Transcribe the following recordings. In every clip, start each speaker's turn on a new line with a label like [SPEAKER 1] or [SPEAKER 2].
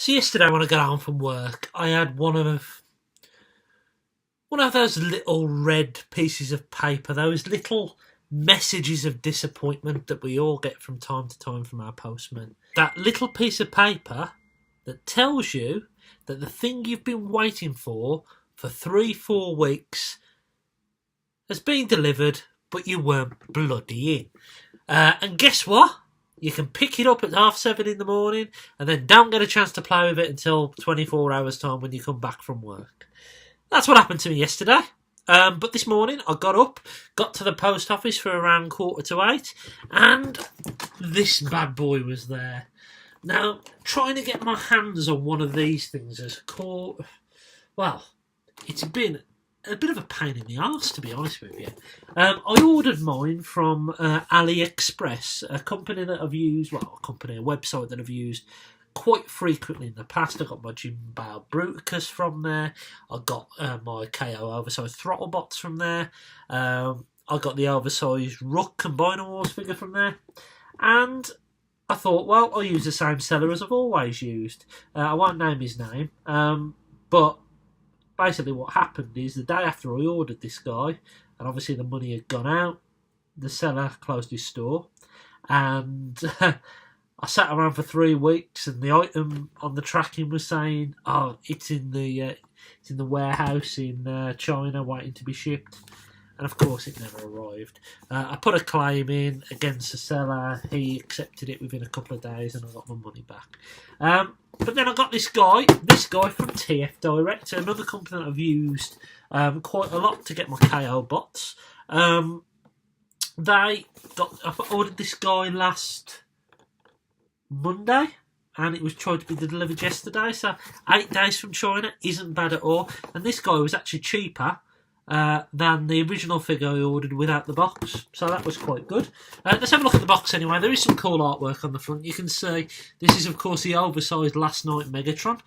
[SPEAKER 1] So yesterday when I got home from work, I had one of those little red pieces of paper, those little messages of disappointment that we all get from time to time from our postman. That little piece of paper that tells you that the thing you've been waiting for 3-4 weeks has been delivered, but you weren't bloody in. And guess what? You can pick it up at 7:30 in the morning and then don't get a chance to play with it until 24 hours time when you come back from work. That's what happened to me yesterday. But this morning I got up, got to the post office for around 7:45, and this bad boy was there. Now, trying to get my hands on one of these things has it's been a bit of a pain in the arse, to be honest with you. I ordered mine from AliExpress, a company that I've used, a website that I've used quite frequently in the past. I got my Jimbao Bruticus from there. I got my KO Oversized throttle box from there. I got the Oversized Ruck Combiner Wars figure from there. And I thought, well, I'll use the same seller as I've always used. I won't name his name, but basically what happened is the day after I ordered this guy, and obviously the money had gone out, the seller closed his store, and I sat around for 3 weeks, and the item on the tracking was saying, "Oh, it's in the warehouse in China, waiting to be shipped." And of course, it never arrived. I put a claim in against the seller. He accepted it within a couple of days, and I got my money back. But then I got this guy from TF Direct, another company that I've used quite a lot to get my KO bots. I ordered this guy last Monday, and it was trying to be delivered yesterday, so 8 days from China isn't bad at all. And this guy was actually cheaper than the original figure I ordered without the box, so that was quite good. Let's have a look at the box anyway. There is some cool artwork on the front. You can see this is of course the oversized Last Night Megatron.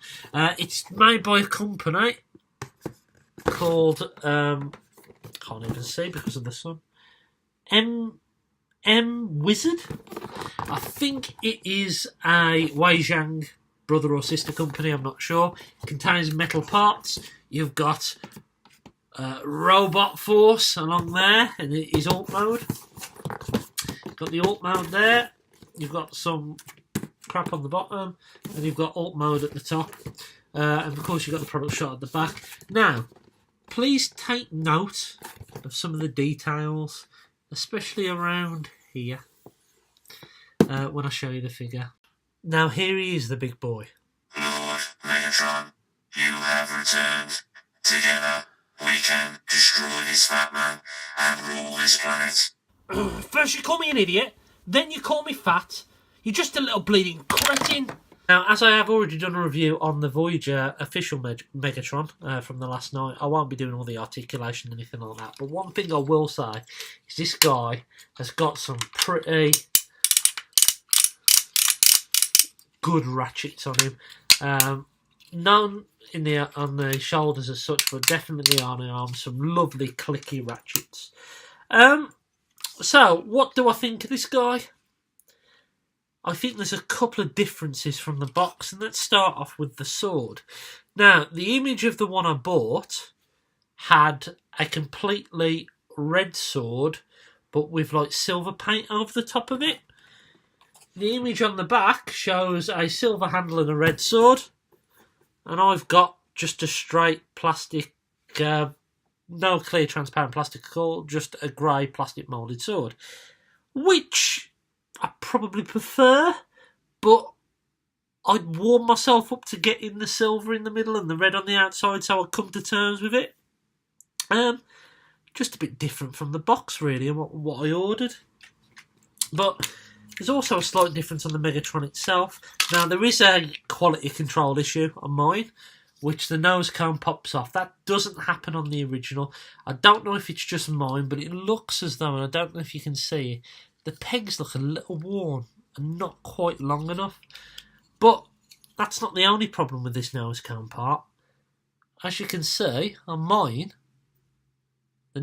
[SPEAKER 1] It's made by a company called can't even see because of the sun. M Wizard. I think it is a Weijang brother or sister company, I'm not sure. It contains metal parts. You've got Robot Force along there, and it is alt mode. Got the alt mode there. You've got some crap on the bottom, and you've got alt mode at the top. And of course, you've got the product shot at the back. Now, please take note of some of the details, especially around here, when I show you the figure. Now, here he is, the big boy.
[SPEAKER 2] Lord Megatron, you have returned. Together, we can destroy this fat man and rule this planet.
[SPEAKER 1] First you call me an idiot, then you call me fat. You're just a little bleeding cretin. Now, as I have already done a review on the Voyager official Megatron from the last night, I won't be doing all the articulation or anything like that. But one thing I will say is this guy has got some pretty good ratchets on him. None on the shoulders as such, but definitely on the arms, some lovely clicky ratchets. So, what do I think of this guy? I think there's a couple of differences from the box, and let's start off with the sword. Now, the image of the one I bought had a completely red sword, but with like silver paint over the top of it. The image on the back shows a silver handle and a red sword. And I've got just a straight plastic, no clear transparent plastic at all, just a grey plastic moulded sword. Which I probably prefer, but I'd warm myself up to getting the silver in the middle and the red on the outside, so I'd come to terms with it. Just a bit different from the box, really, and what I ordered. But there's also a slight difference on the Megatron itself. Now, there is a quality control issue on mine, which the nose cone pops off. That doesn't happen on the original. I don't know if it's just mine, but it looks as though, and I don't know if you can see it, the pegs look a little worn and not quite long enough. But that's not the only problem with this nose cone part. As you can see, on mine, the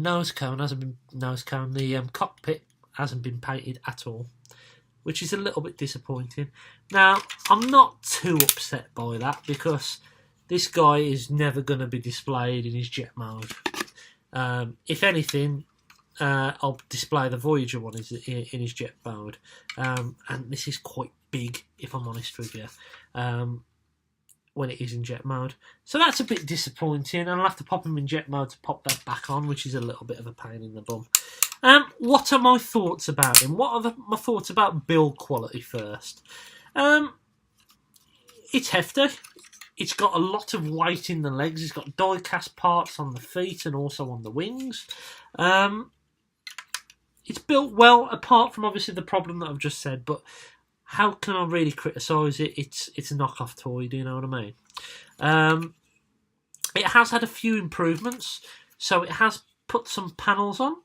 [SPEAKER 1] cockpit hasn't been painted at all. which is a little bit disappointing. Now, I'm not too upset by that because this guy is never going to be displayed in his jet mode. If anything, I'll display the Voyager one in his jet mode. And this is quite big, if I'm honest with you, when it is in jet mode. So that's a bit disappointing, and I'll have to pop him in jet mode to pop that back on, which is a little bit of a pain in the bum. What are my thoughts about him? What are my thoughts about build quality first? It's hefty. It's got a lot of weight in the legs. It's got die-cast parts on the feet and also on the wings. It's built well, apart from obviously the problem that I've just said, but how can I really criticise it? It's a knockoff toy, do you know what I mean? It has had a few improvements. So it has put some panels on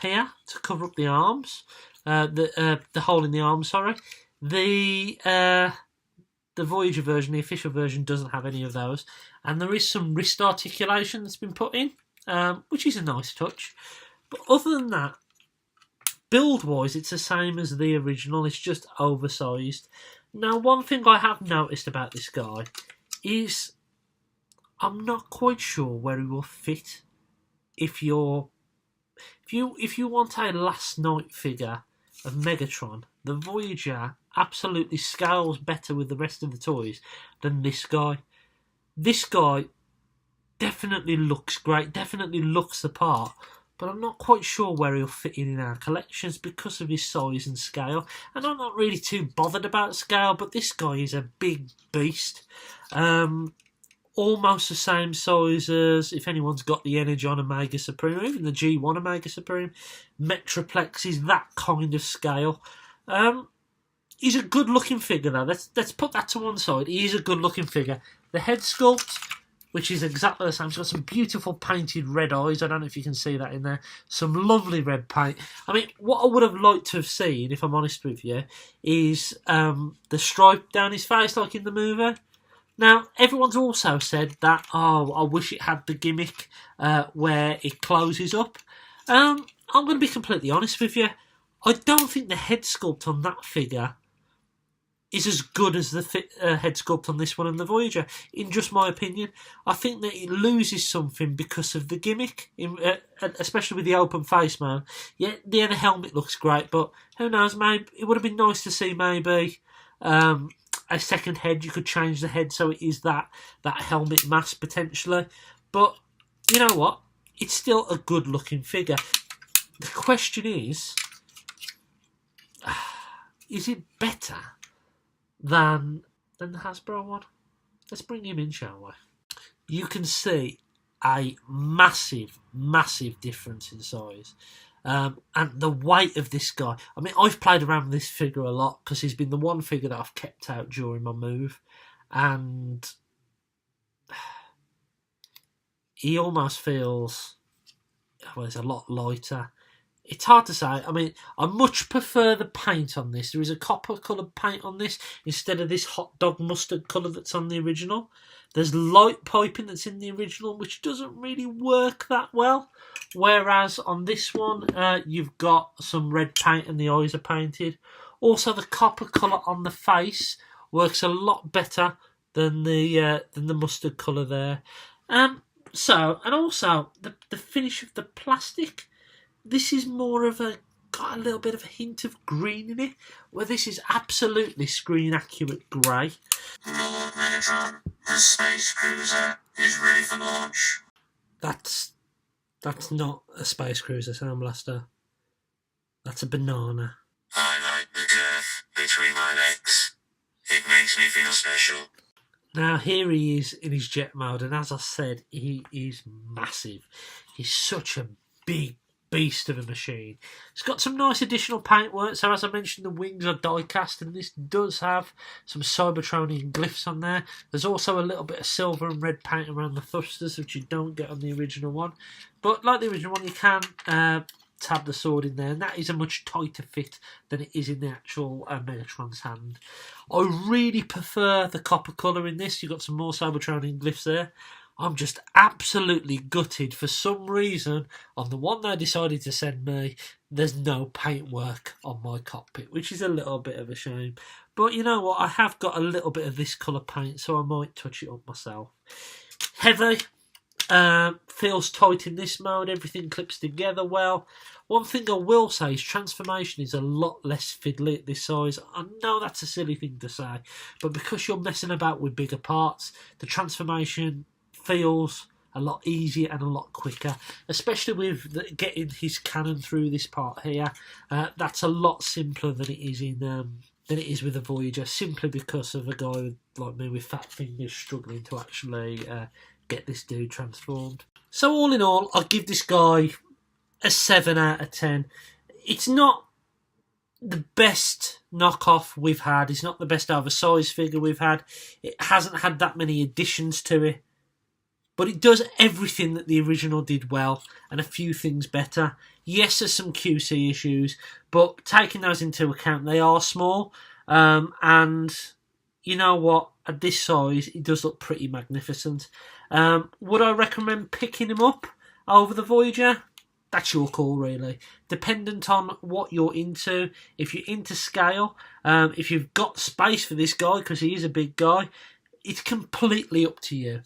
[SPEAKER 1] here to cover up the arms, the hole in the arm, sorry. The Voyager version, the official version, doesn't have any of those. And there is some wrist articulation that's been put in, which is a nice touch. But other than that, build-wise, it's the same as the original. It's just oversized. Now, one thing I have noticed about this guy is I'm not quite sure where he will fit. If you want a last night figure of Megatron, the Voyager absolutely scales better with the rest of the toys than this guy. This guy definitely looks great, definitely looks the part, but I'm not quite sure where he'll fit in our collections because of his size and scale. And I'm not really too bothered about scale, but this guy is a big beast. Almost the same size as, if anyone's got the Energon Omega Supreme, or even the G1 Omega Supreme, Metroplex is that kind of scale. He's a good-looking figure, though. Let's put that to one side. He is a good-looking figure. The head sculpt, which is exactly the same. It's got some beautiful painted red eyes. I don't know if you can see that in there. Some lovely red paint. I mean, what I would have liked to have seen, if I'm honest with you, is the stripe down his face, like in the movie. Now, everyone's also said that, oh, I wish it had the gimmick where it closes up. I'm going to be completely honest with you. I don't think the head sculpt on that figure is as good as the head sculpt on this one and the Voyager, in just my opinion. I think that it loses something because of the gimmick, especially with the open face man. Yeah, the helmet looks great, but who knows, maybe it would have been nice to see maybe a second head. You could change the head so it is that helmet mask potentially. But you know what? It's still a good looking figure. The question is it better than the Hasbro one? Let's bring him in, shall we? You can see a massive, massive difference in size. And the weight of this guy. I mean, I've played around with this figure a lot because he's been the one figure that I've kept out during my move. And he almost feels, well, he's a lot lighter. It's hard to say. I mean, I much prefer the paint on this. There is a copper-coloured paint on this instead of this hot dog mustard colour that's on the original. There's light piping that's in the original, which doesn't really work that well. Whereas on this one, you've got some red paint and the eyes are painted. Also, the copper colour on the face works a lot better than the mustard colour there. And also the finish of the plastic. This is more of got a little bit of a hint of green in it, where this is absolutely screen accurate grey.
[SPEAKER 2] Lord Megatron, the space cruiser is ready for launch.
[SPEAKER 1] That's not a space cruiser, Sound Blaster. That's a banana.
[SPEAKER 2] I like the curve between my legs. It makes me feel special.
[SPEAKER 1] Now here he is in his jet mode, and as I said, he is massive. He's such a big beast of a machine. It's got some nice additional paintwork. So as I mentioned, the wings are die cast, and this does have some Cybertronian glyphs on there. There's also a little bit of silver and red paint around the thrusters, which you don't get on the original one. But like the original one, you can tab the sword in there, and that is a much tighter fit than it is in the actual Megatron's hand. I really prefer the copper colour in this. You've got some more Cybertronian glyphs there. I'm just absolutely gutted. For some reason, on the one they decided to send me, there's no paintwork on my cockpit, which is a little bit of a shame. But you know what? I have got a little bit of this colour paint, so I might touch it up myself. Heavy. Feels tight in this mode. Everything clips together well. One thing I will say is transformation is a lot less fiddly at this size. I know that's a silly thing to say, but because you're messing about with bigger parts, the transformation feels a lot easier and a lot quicker, especially with getting his cannon through this part here. That's a lot simpler than it is with the Voyager, simply because of a guy like me with fat fingers struggling to actually get this dude transformed. So all in all, I'll give this guy a 7 out of 10. It's not the best knockoff we've had. It's not the best oversized figure we've had. It hasn't had that many additions to it. But it does everything that the original did well, and a few things better. Yes, there's some QC issues, but taking those into account, they are small. And you know what? At this size, it does look pretty magnificent. Would I recommend picking him up over the Voyager? That's your call, really. Dependent on what you're into. If you're into scale, if you've got space for this guy, because he is a big guy, it's completely up to you.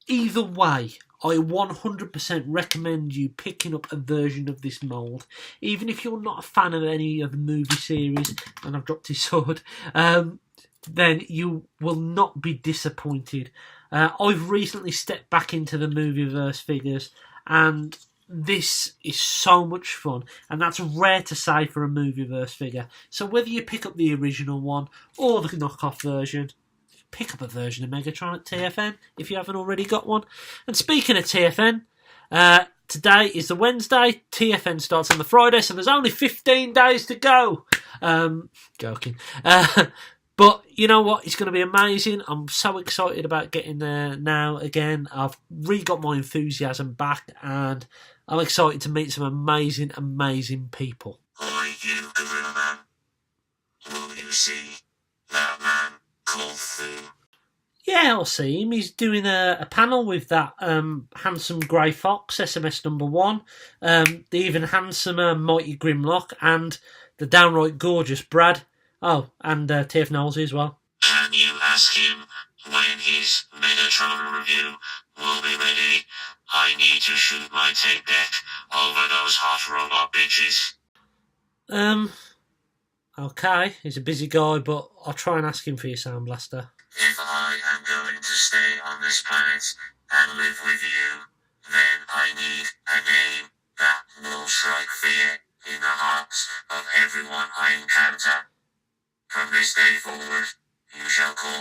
[SPEAKER 1] Either way, I 100% recommend you picking up a version of this mould. Even if you're not a fan of any of the movie series, and I've dropped his sword, then you will not be disappointed. I've recently stepped back into the Movieverse figures, and this is so much fun, and that's rare to say for a Movieverse figure. So whether you pick up the original one or the knockoff version, pick up a version of Megatron at TFN if you haven't already got one. And speaking of TFN, today is the Wednesday. TFN starts on the Friday, so there's only 15 days to go. Joking. But you know what? It's going to be amazing. I'm so excited about getting there now again. I've re-got my enthusiasm back, and I'm excited to meet some amazing, amazing people.
[SPEAKER 2] Oi, you gorilla man. Will you see that man called Fu?
[SPEAKER 1] Yeah, I'll see him. He's doing a panel with that handsome grey fox, SMS number 1, the even handsomer Mighty Grimlock, and the downright gorgeous Brad. Oh, and TF Knowlesy as well.
[SPEAKER 2] Can you ask him when his Megatron review will be ready? I need to shoot my tape deck over those hot robot bitches.
[SPEAKER 1] Okay, he's a busy guy, but I'll try and ask him for your Sound Blaster.
[SPEAKER 2] If I am going to stay on this planet and live with you, then I need a name that will strike fear in the hearts of everyone I encounter. From this day forward, you shall call